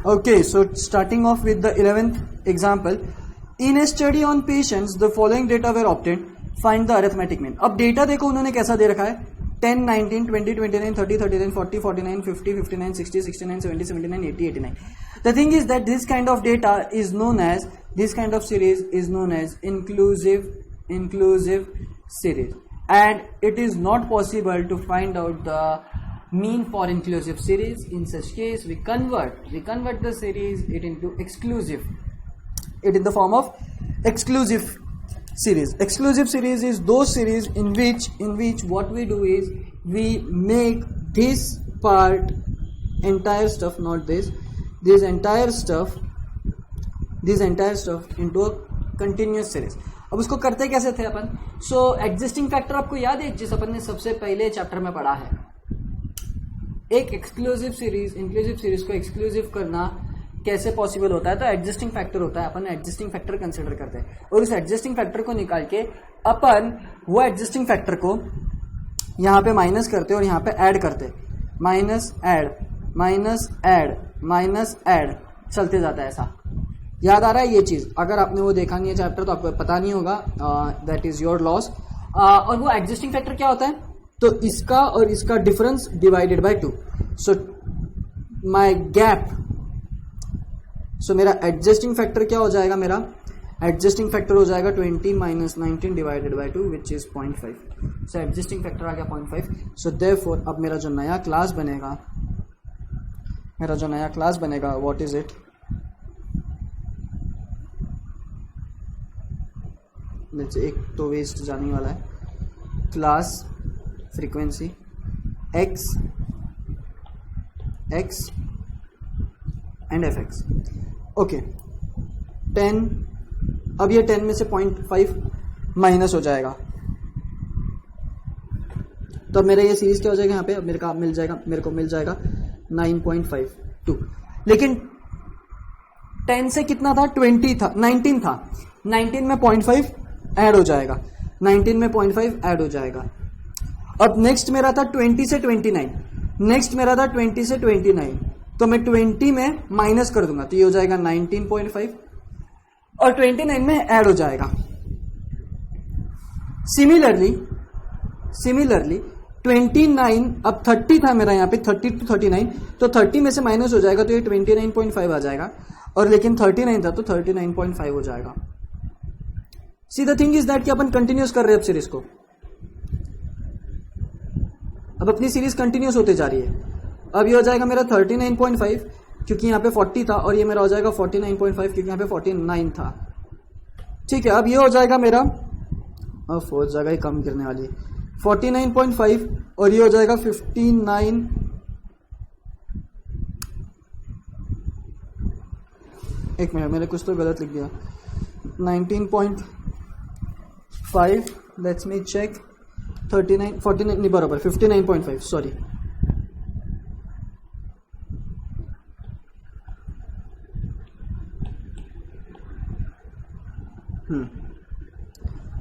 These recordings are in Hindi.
Okay, so starting off with the 11th example. In a study on patients, the following data were obtained. Find the arithmetic mean. अब डेटा देखो उन्होंने कैसा दे रखा है 10, 19, 20, 29, 30, 39, 40, 49, 50, 59, 60, 69, 70, 79, 80, 89. The thing is that this kind of data is known as, this kind of series is known as inclusive series, and it is not possible to find out the mean for inclusive series. In such case, we convert the series it into exclusive, it in the form of exclusive series. Exclusive series is those series in which what we do is we make this part, entire stuff, not this entire stuff into a continuous series. अब उसको करते कैसे थे अपन? सो एग्जिस्टिंग फैक्टर आपको याद है जिस अपन ने सबसे पहले चैप्टर में पढ़ा है, एक एक्सक्लूसिव सीरीज इंक्लूसिव सीरीज को एक्सक्लूसिव करना कैसे पॉसिबल होता है? तो एग्जिस्टिंग फैक्टर होता है, अपन एग्जिस्टिंग फैक्टर कंसिडर करते हैं और उस एग्जिस्टिंग फैक्टर को निकाल के अपन वो एग्जिस्टिंग फैक्टर को यहाँ पे माइनस करते और यहाँ पे ऐड करते, माइनस ऐड चलते जाता है। ऐसा याद आ रहा है ये चीज? अगर आपने वो देखा नहीं है चैप्टर तो आपको पता नहीं होगा, दैट इज योर लॉस। और वो एग्जिस्टिंग फैक्टर क्या होता है? तो इसका और इसका difference divided by 2। So my gap, so मेरा एडजस्टिंग फैक्टर क्या हो जाएगा? मेरा एडजस्टिंग फैक्टर हो जाएगा 20 minus 19 divided by 2 which is 0.5। So adjusting factor आ गया 0.5। सो देयरफॉर अब मेरा जो नया क्लास बनेगा व्हाट इज इट? एक तो वेस्ट जाने वाला है, class frequency x and fx। Okay 10, अब ये 10 में से 0.5 माइनस हो जाएगा, तो अब मेरा ये सीरीज क्या हो जाएगा यहाँ पे? अब मेरे को मिल जाएगा 9.52। लेकिन 10 से कितना था? 19 था। 19 में 0.5 ऐड हो जाएगा, 19 में 0.5 ऐड हो जाएगा। अब नेक्स्ट मेरा था 20 से 29, तो मैं 20 में माइनस कर दूंगा तो ये हो जाएगा 19.5 और 29 में ऐड हो जाएगा। सिमिलरली 29, अब 30 था मेरा यहाँ पे, 30 to 39, तो 30 में से माइनस हो जाएगा तो ये 29.5 आ जाएगा, और लेकिन 39 था तो 39.5 हो जाएगा। See the thing is that कि अपन कंटिन्यूस कर रहे हैं अब सीरीज को, अब अपनी सीरीज कंटिन्यूस होते जा रही है। अब ये हो जाएगा मेरा 39.5 क्योंकि यहाँ पे 40 था, और ये मेरा हो जाएगा 49.5 क्योंकि यहाँ पे 49 था। ठीक है, अब ये हो जाएगा मेरा, अब 4 जगह ही कम गिरने वाली है, 49.5 और ये हो जाएगा 59। एक मिनट, मैंने कुछ तो गलत लिख दिया, 19.5, लेट्स मी चेक, 39, 49 नहीं बराबर, 59.5 सॉरी।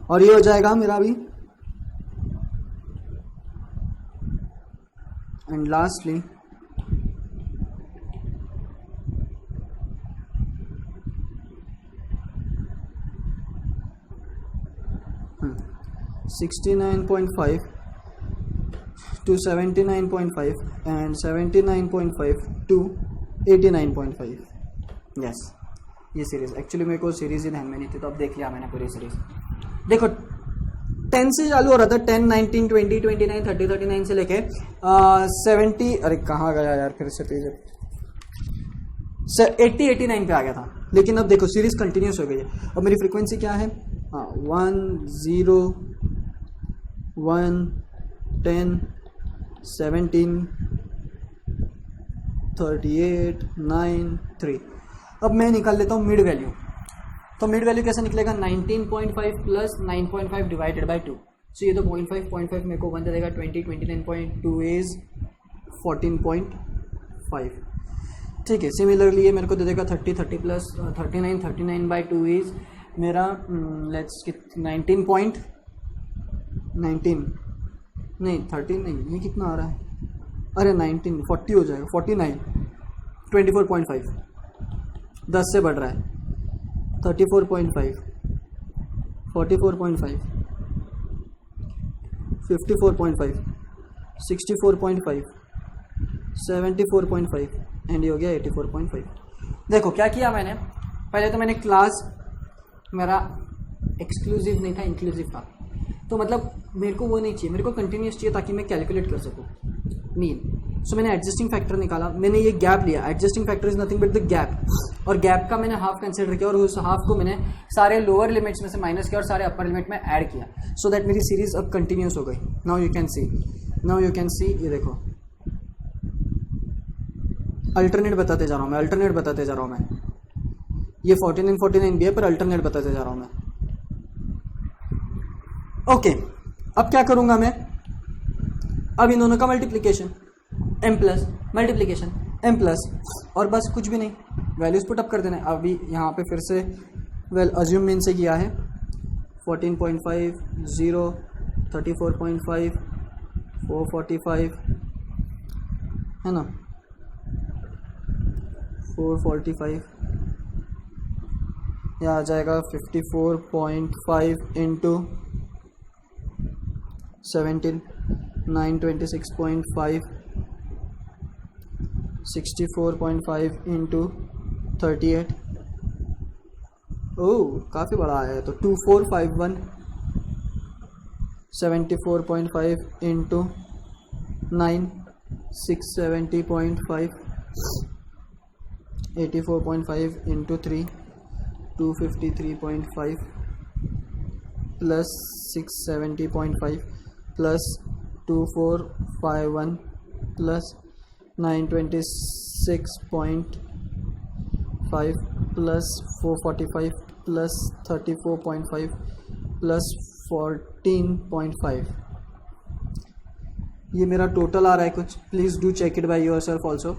और ये हो जाएगा मेरा अभी, and lastly 69.5 to 79.5 and 79.5 to 89.5। Yes, ये सीरीज एक्चुअली मेरे को सीरीज ही ध्यान में नहीं थी, तो अब देख लिया मैंने पूरी सीरीज। देखो 10 से चालू हो रहा था, 10, 19, 20, 29, 30, 39 से लेके 70, अरे कहाँ गया यार, फिर से पेज 80, 89 पे आ गया था। लेकिन अब देखो सीरीज कंटिन्यूस हो गई है। अब मेरी फ्रीक्वेंसी क्या है? 1, 0, 1, 10, 17, 38, 9, 3। अब मैं निकाल लेता हूँ मिड वैल्यू। तो मिड वैल्यू कैसे निकलेगा? 19.5 प्लस 9.5 डिवाइडेड बाई 2। सो ये तो 0.5 मेरे को बन जाएगा 20, 29.2 इज 14.5। ठीक है, सिमिलरली ये मेरे को दे देगा 30 प्लस 39 बाई 2 इज मेरा लेट्स 19.19 नहीं 13 नहीं, ये कितना आ रहा है? अरे 19, 40 हो जाएगा, 49, 24.5। 10 से बढ़ रहा है, 34.5, 44.5, 54.5, 64.5, 74.5 एंड ये हो गया 84.5। देखो क्या किया मैंने, पहले तो मैंने क्लास मेरा एक्सक्लूसिव नहीं था, इंक्लूसिव था, तो मतलब मेरे को वो नहीं चाहिए, मेरे को कंटिन्यूस चाहिए ताकि मैं कैलकुलेट कर सकूँ मीन। सो मैंने एडजस्टिंग फैक्टर निकाला, मैंने ये गैप लिया, adjusting factor is nothing but the gap, और गैप का मैंने हाफ कंसिडर किया और उस हाफ को मैंने सारे लोअर लिमिट्स में से माइनस किया और सारे अपर लिमिट में ऐड किया, सो दैट मेरी सीरीज अब कंटिन्यूस हो गई। नाउ यू कैन सी, ये देखो अल्टरनेट बताते जा रहा हूँ मैं, ये 49 49 भी है पर अल्टरनेट बताते जा रहा हूँ मैं। ओके, अब क्या करूंगा मैं, अब इन दोनों का multiplication m plus multiplication m plus, और बस कुछ भी नहीं, वैल्यूज पुट अप कर देना। अभी यहाँ पे फिर से अज्यूम मीन से किया है 14.5, 0, 34.5, 445 है ना, 445, यह आ जाएगा 54.5 इंटू 17, 926.5, 64.5 इंटू 38, ओह काफ़ी बड़ा आया है, तो 2451, 74.5 into 9, 670.5, 84.5 into 3, 253.5 plus 670.5 plus 2451 plus 926.5 plus 445 plus 34.5 plus 14.5, ये मेरा टोटल आ रहा है कुछ, please do check it by yourself also.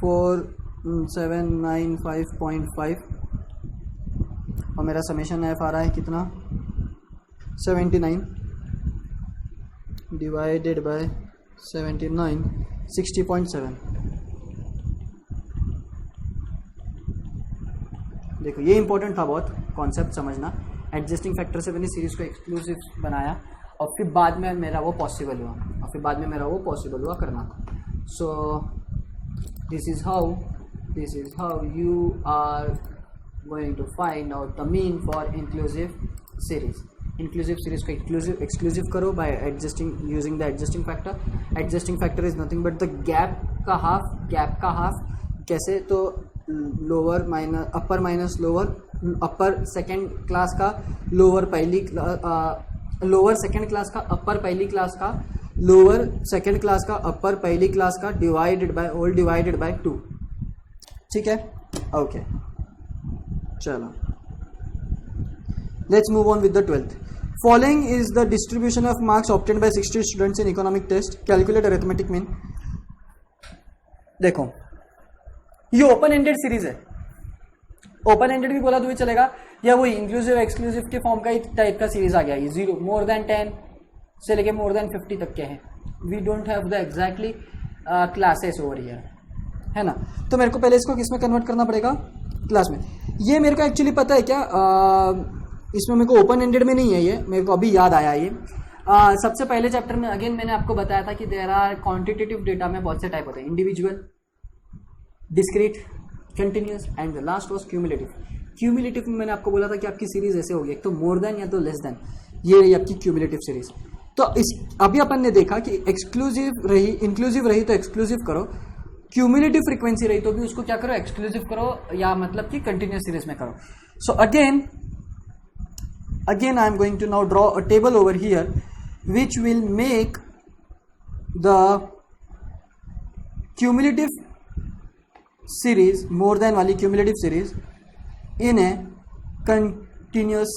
4795.5 और मेरा समेशन एफ आ रहा है कितना, 79 डिवाइडेड बाय 79, 60.7। देखो ये इंपॉर्टेंट था बहुत, कॉन्सेप्ट समझना। एडजस्टिंग फैक्टर से मैंने सीरीज को एक्सक्लूसिव बनाया और फिर बाद में मेरा वो पॉसिबल हुआ करना। So this is how you are going to find out the mean for inclusive series. Inclusive series को एक्सक्लूसिव करो by adjusting using the adjusting factor. Adjusting factor is nothing but the gap का हाफ। कैसे, तो lower minus upper minus lower, upper second class का लोअर लोअर सेकेंड क्लास का अपर पहली क्लास का, लोअर सेकेंड क्लास का अपर पहली क्लास का, divided by whole divided by 2। ठीक है, ओके चलो let's move on with the 12th। Following is the distribution of marks obtained by 60 students in economic test. Calculate arithmetic mean. देखो ये ओपन एंडेड सीरीज है, ओपन एंडेड भी बोला तो भी चलेगा, या वही इंक्लूसिव एक्सक्लूसिव के फॉर्म का ही टाइप का सीरीज आ गया। ये 0 मोर देन 10 से लेके मोर देन 50 तक के हैं। We don't have the exactly classes over here, है ना। तो मेरे को पहले इसको किस में कन्वर्ट करना पड़ेगा, क्लास में। ये मेरे को एक्चुअली पता है क्या, इसमें मेरे को ओपन एंडेड में नहीं है, ये मेरे को अभी याद आया। ये सबसे पहले चैप्टर में अगेन मैंने आपको बताया था कि देयर आर क्वांटिटेटिव डेटा में बहुत से टाइप होते हैं, individual, discrete, continuous and the last was cumulative. Cumulative में मैंने आपको बोला था कि आपकी सीरीज ऐसे होगी, एक तो मोर देन या तो लेस देन, ये रही आपकी क्यूमुलेटिव सीरीज। तो इस अभी अपन ने देखा कि एक्सक्लूसिव रही, इंक्लूसिव रही तो एक्सक्लूसिव करो, क्यूमुलेटिव फ्रीक्वेंसी रही तो भी उसको क्या करो, एक्सक्लूसिव करो, या मतलब कि कंटिन्यूअस सीरीज में करो। So again I am going to now draw a table over here which will make the cumulative series, more than wali cumulative series, in a continuous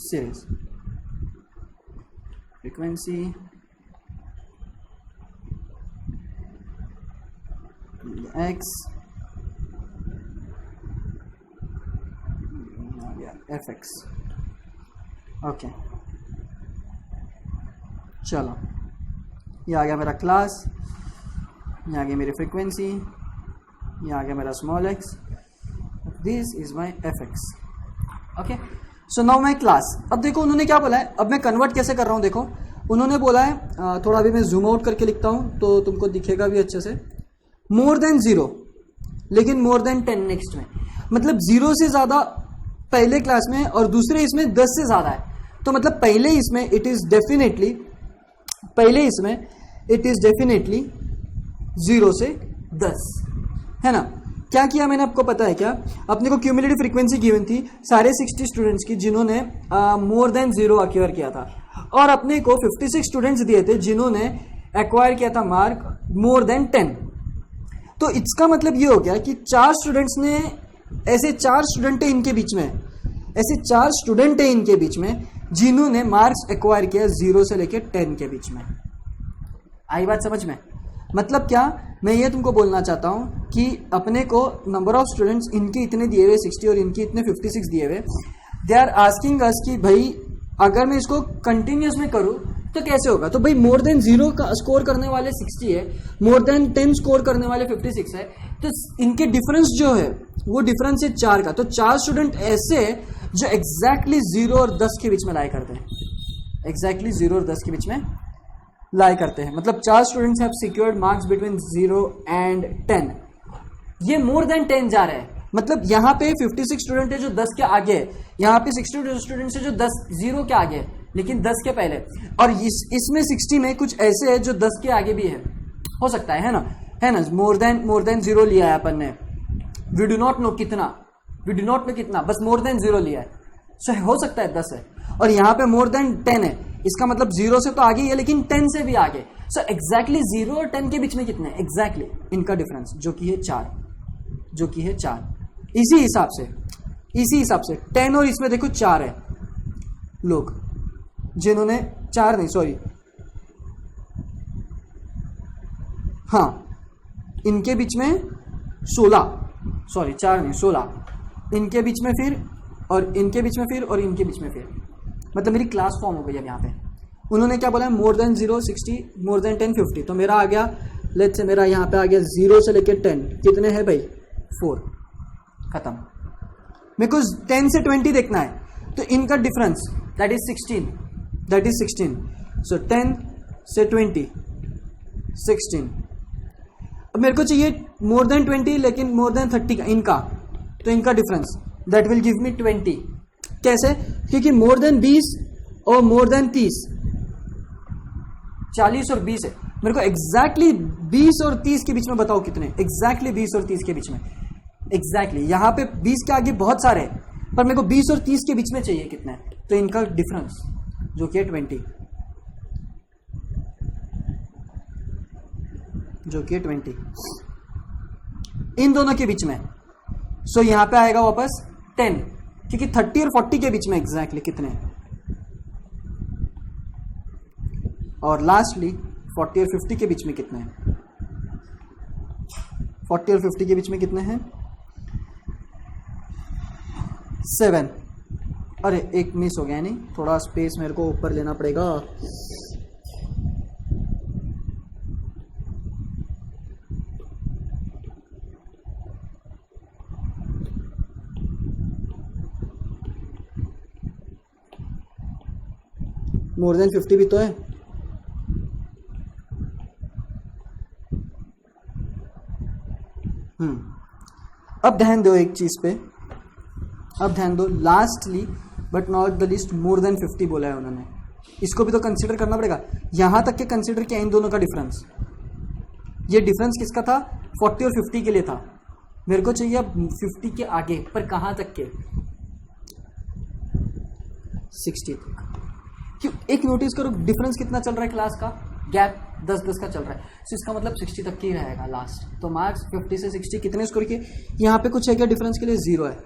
series, frequency x fx। Okay चलो, ये आ गया मेरा क्लास, ये आ गई मेरी फ्रीक्वेंसी, ये आ गया मेरा small x, this is my F x. Okay, so now my class. अब देखो उन्होंने क्या बोला है, अब मैं कन्वर्ट कैसे कर रहा हूँ देखो। उन्होंने बोला है थोड़ा अभी मैं जूम आउट करके लिखता हूँ तो तुमको दिखेगा भी अच्छे से, मोर देन 0 लेकिन मोर देन 10 नेक्स्ट में, मतलब 0 से ज़्यादा पहले क्लास में और दूसरे इसमें 10 से ज़्यादा है। तो मतलब पहले इसमें इट इज़ डेफिनेटली 0 से 10 है ना। क्या किया मैंने, आपको पता है क्या, अपने को क्यूमुलेटिव फ्रीक्वेंसी गिवन थी सारे 60 स्टूडेंट्स की जिन्होंने मोर देन 0 अक्वायर किया था, और अपने को 56 स्टूडेंट्स दिए थे जिन्होंने एक्वायर किया था मार्क मोर देन 10। तो इसका मतलब ये हो गया कि 4 स्टूडेंट्स ने, ऐसे 4 स्टूडेंट है इनके बीच में, जिन्होंने मार्क्स एक्वायर किया 0 से लेकर 10 के बीच में। आई बात समझ में? मतलब क्या, मैं ये तुमको बोलना चाहता हूँ कि अपने को नंबर ऑफ स्टूडेंट्स इनके इतने दिए हुए 60 और इनके इतने 56 दिए हुए, दे आर आस्किंग अस कि भाई अगर मैं इसको कंटिन्यूस में करूँ तो कैसे होगा। तो भाई मोर देन 0 का स्कोर करने वाले 60 है, मोर देन 10 स्कोर करने वाले 56 है, तो इनके डिफरेंस जो है वो डिफरेंस है 4 का। तो 4 स्टूडेंट ऐसे जो एग्जैक्टली 0 और 10 के बीच में लाई करते हैं, एग्जैक्टली 0 और 10 के बीच में लाई करते हैं। मतलब 4 students have secured marks between 0 and 10। ये मोर देन 10 जा रहे हैं, मतलब यहाँ पे 56 स्टूडेंट है जो 10 के आगे है, यहाँ पे 60 स्टूडेंट्स है जो 0 के आगे है लेकिन 10 के पहले, और इसमें 60 में कुछ ऐसे है जो 10 के आगे भी है, हो सकता है ना, मोर देन 0 लिया है अपन ने, वी डू नॉट नो कितना, बस मोर देन 0 लिया है, सो हो सकता है 10 है, और यहाँ पे मोर देन 10 है, इसका मतलब 0 से तो आगे ही है लेकिन 10 से भी आगे। सो एग्जैक्टली 0 और 10 के बीच में कितने, एग्जैक्टली इनका डिफरेंस जो कि है 4। इसी हिसाब से 10 और इसमें देखो 4 है लोग जिन्होंने 4 नहीं, सॉरी, हाँ इनके बीच में 16, सॉरी 4 नहीं 16, इनके बीच में फिर और इनके बीच में फिर और इनके बीच में फिर, मतलब मेरी क्लास फॉर्म हो गई अब यहाँ पे। उन्होंने क्या बोला है, मोर देन 0 60, मोर देन 10 50। तो मेरा आ गया, लेट्स से मेरा यहाँ पे आ गया 0 से लेकर 10 कितने हैं भाई, 4, खत्म। मेरे को 10 से 20 देखना है, तो इनका डिफरेंस दैट इज 16, सो 10 से 20 16। अब मेरे को चाहिए मोर देन 20 लेकिन मोर देन 30 का इनका, तो इनका difference that will give me 20। कैसे, क्योंकि मोर देन 20 और मोर देन 30 40 और 20 है, मेरे को एग्जैक्टली 20 और 30 के बीच में बताओ कितने, एग्जैक्टली 20 और 30 के बीच में, एग्जैक्टली यहाँ पे 20 के आगे बहुत सारे हैं पर मेरे को 20 और 30 के बीच में चाहिए कितने, तो इनका डिफरेंस जो कि है 20, जो कि 20 इन दोनों के बीच में। सो यहां पे आएगा वापस 10, क्योंकि 30 और 40 के बीच में एग्जैक्टली कितने, और लास्टली 40 और 50 के बीच में कितने हैं, 40 और 50 के बीच में कितने हैं, 7। अरे एक मिस हो गया, नहीं थोड़ा स्पेस मेरे को ऊपर लेना पड़ेगा। मोर देन 50 भी तो है, अब ध्यान दो एक चीज पे, अब ध्यान दो, lastly but not the least more than 50 बोला है उन्होंने, इसको भी तो कंसीडर करना पड़ेगा। यहां तक के कंसीडर किया इन दोनों का डिफरेंस, ये डिफरेंस किसका था, 40 और 50 के लिए था, मेरे को चाहिए अब 50 के आगे, पर कहां तक के, 60 तक। क्यों, एक नोटिस करो डिफरेंस कितना चल रहा है क्लास का, गैप 10-10 का चल रहा है, सो इसका मतलब 60 तक ही रहेगा लास्ट। तो मार्क्स 50 से 60 कितने स्कोर किए, यहाँ पे कुछ है क्या डिफरेंस के लिए, 0 है,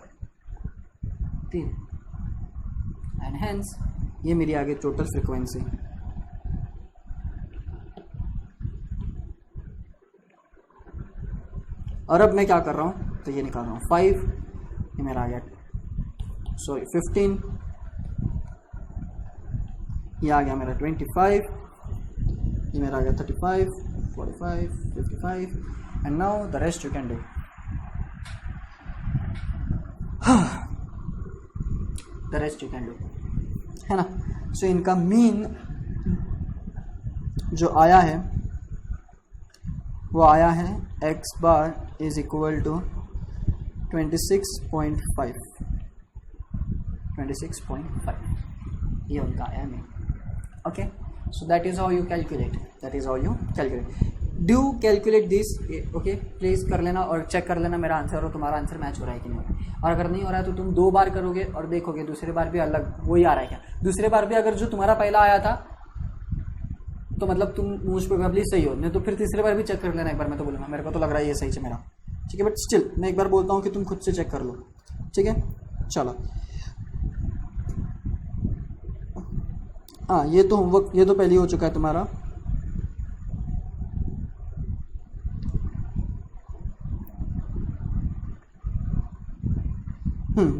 3, एंड हेंस ये मेरी आगे टोटल फ्रीक्वेंसी। और अब मैं क्या कर रहा हूँ, तो ये निकाल रहा हूँ 5, ये मेरा आ गया, सॉरी 15, ये आ गया मेरा 25, ये मेरा आ गया 35, 45, 55, and now the rest you can do. The rest you can do, है ना. सो इनका मीन जो आया है वो आया है x bar is equal to 26.5. ये उनका आया है mean. Okay, so that is how you calculate, do calculate this. Okay, please कर लेना और चेक कर लेना मेरा आंसर और तुम्हारा आंसर मैच हो रहा है कि नहीं हो रहा है. और अगर नहीं हो रहा है तो तुम 2 बार करोगे और देखोगे दूसरे बार भी अलग वही आ रहा है क्या. दूसरे बार भी अगर जो तुम्हारा पहला आया था तो मतलब तुम मोस्ट प्रोबेबली सही हो, नहीं तो फिर तीसरे बार भी चेक कर लेना एक बार. मैं तो बोलूँगा मेरे को तो लग रहा है ये सही है मेरा, ठीक है, बट स्टिल मैं एक बार बोलता हूँ कि तुम खुद से चेक कर लो, ठीक है. चलो, हाँ, ये तो होमवर्क, ये तो पहले ही हो चुका है तुम्हारा.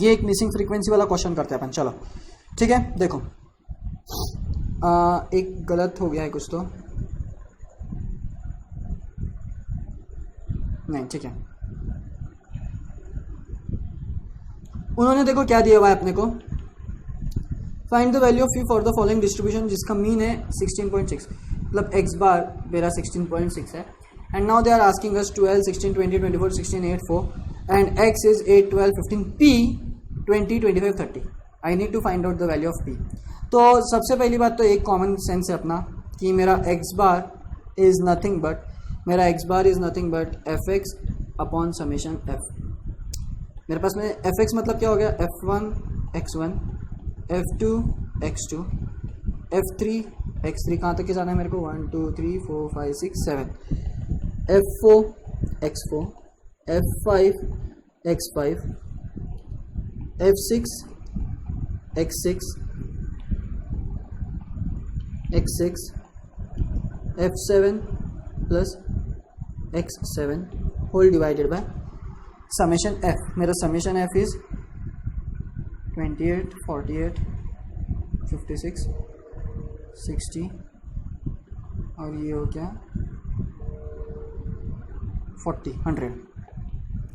ये एक मिसिंग फ्रीक्वेंसी वाला क्वेश्चन करते हैं अपन. चलो ठीक है, देखो एक गलत हो गया है कुछ तो नहीं, ठीक है. उन्होंने देखो क्या दिया हुआ है अपने को, find the value of p for the following distribution, जिसका मीन है 16.6, मतलब एक्स बार मेरा 16.6 है. And now they are asking us 12, 16, 20, 24, 16, 8, 4 and x is 8, 12, 15, p 20, 25, 30. I need to find out the value of p. तो सबसे पहली बात तो एक कॉमन सेंस है अपना कि मेरा x bar is nothing but F x upon summation F. मेरे पास में एफ एक्स मतलब क्या हो गया, F1 x1, F2 x2, F3 x3, कहाँ तक के जाना है मेरे को, 1 2 3 4 5 6 7, F4 x4, F5 x5, F6 x6, x6, F7 plus x7 whole divided by summation f. मेरा समेशन f इज 28, 48, 56, 60 और ये हो क्या 40, 100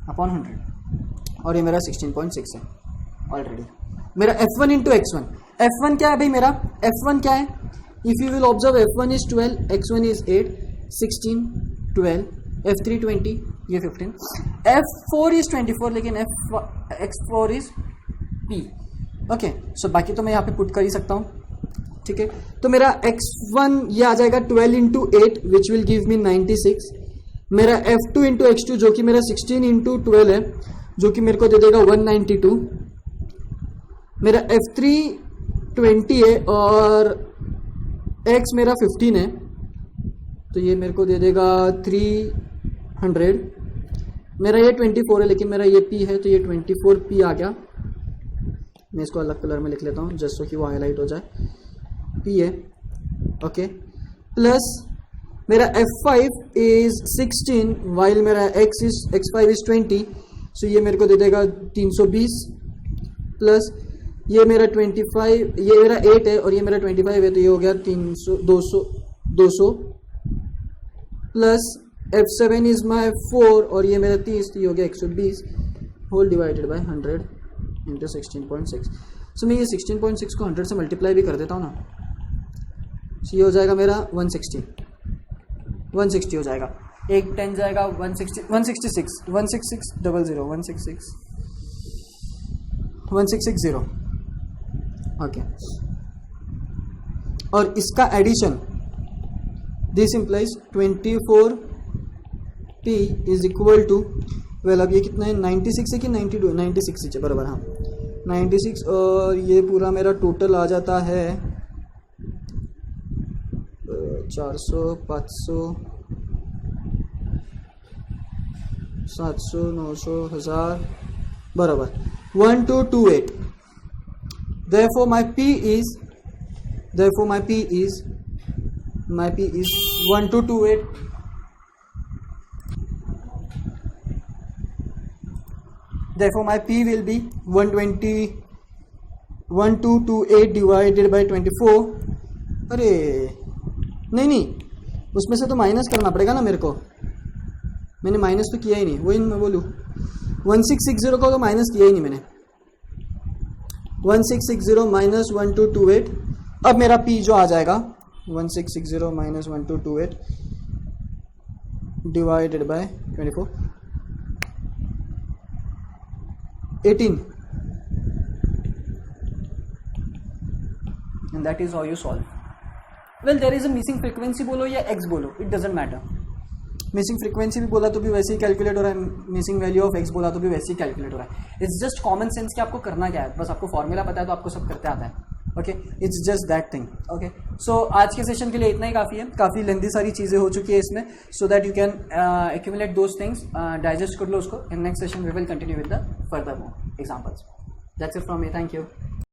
अपॉन 100 और ये मेरा 16.6 है ऑलरेडी. मेरा F1 इंटू x1, F1 क्या है भाई मेरा, F1 क्या है, if you will observe F1 is 12, x1 is 8, 16, 12, F3 20, ये 15, F4 इज 24, लेकिन X4 इज P. ओके, सो बाकी तो मैं यहाँ पे पुट कर ही सकता हूँ, ठीक है. तो मेरा X1 ये आ जाएगा 12 into 8 which will give me 96. मेरा F2 इंटू X2 जो कि मेरा 16 इंटू 12 है जो कि मेरे को दे देगा 192. मेरा F3 20 है और X मेरा 15 है तो ये मेरे को दे देगा 300. मेरा ये 24 है लेकिन मेरा ये P है तो ये 24P आ गया. मैं इसको अलग कलर में लिख लेता हूँ जस्ट सो कि वो हाईलाइट हो जाए. P है, ओके, प्लस मेरा F5 इज 16 वाइल मेरा X5 इज 20 सो ये मेरे को दे देगा 320 प्लस ये मेरा 25, ये मेरा 8 है और ये मेरा 25 है तो ये हो गया 200 प्लस F7 इज माई 4 और ये मेरा 30 तो ये हो गया 120 होल डिवाइडेड बाय 100 इंटू 16.6. सो मैं ये 16.6 को 100 से मल्टीप्लाई भी कर देता हूँ ना, सो ये हो जाएगा मेरा 160 हो जाएगा. एक 10 जाएगा 166 166 ओके. और इसका addition this implies 24P is equal to, well अब ये कितना है 96 है कि 92, 96 है बराबर, हाँ 96 और ये पूरा मेरा टोटल आ जाता है 400, 500, 700, 900, 1000 बराबर 1228. Therefore my P is 1228. Therefore my P will be 1228 divided by 24. अरे नहीं उसमें से तो माइनस करना पड़ेगा ना मेरे को, मैंने माइनस तो किया ही नहीं, वही मैं बोलूँ 1660 को तो माइनस किया ही नहीं मैंने. 1660 माइनस 1228. अब मेरा p जो आ जाएगा 1660 minus 1228 divided by 24 18, and that is how you solve. Well, there is a missing frequency बोलो या x बोलो, it doesn't matter. Missing frequency भी बोला तो भी वैसे ही कैलकुलेट हो रहा है, मिसिंग वैल्यू ऑफ एक्स बोला तो भी वैसे ही कैलकुलेट हो रहा है. इट्स जस्ट कॉमन सेंस कि आपको करना क्या है, बस आपको फॉर्मूला पता है तो आपको सब करते आता है. Okay, it's just that thing. Okay, so आज के सेशन के लिए इतना ही काफ़ी है. काफ़ी लेंथी सारी चीज़ें हो चुकी है इसमें, so that you can accumulate those things, digest कर लो उसको. In next session we will continue with the further more examples. That's it from me. Thank you.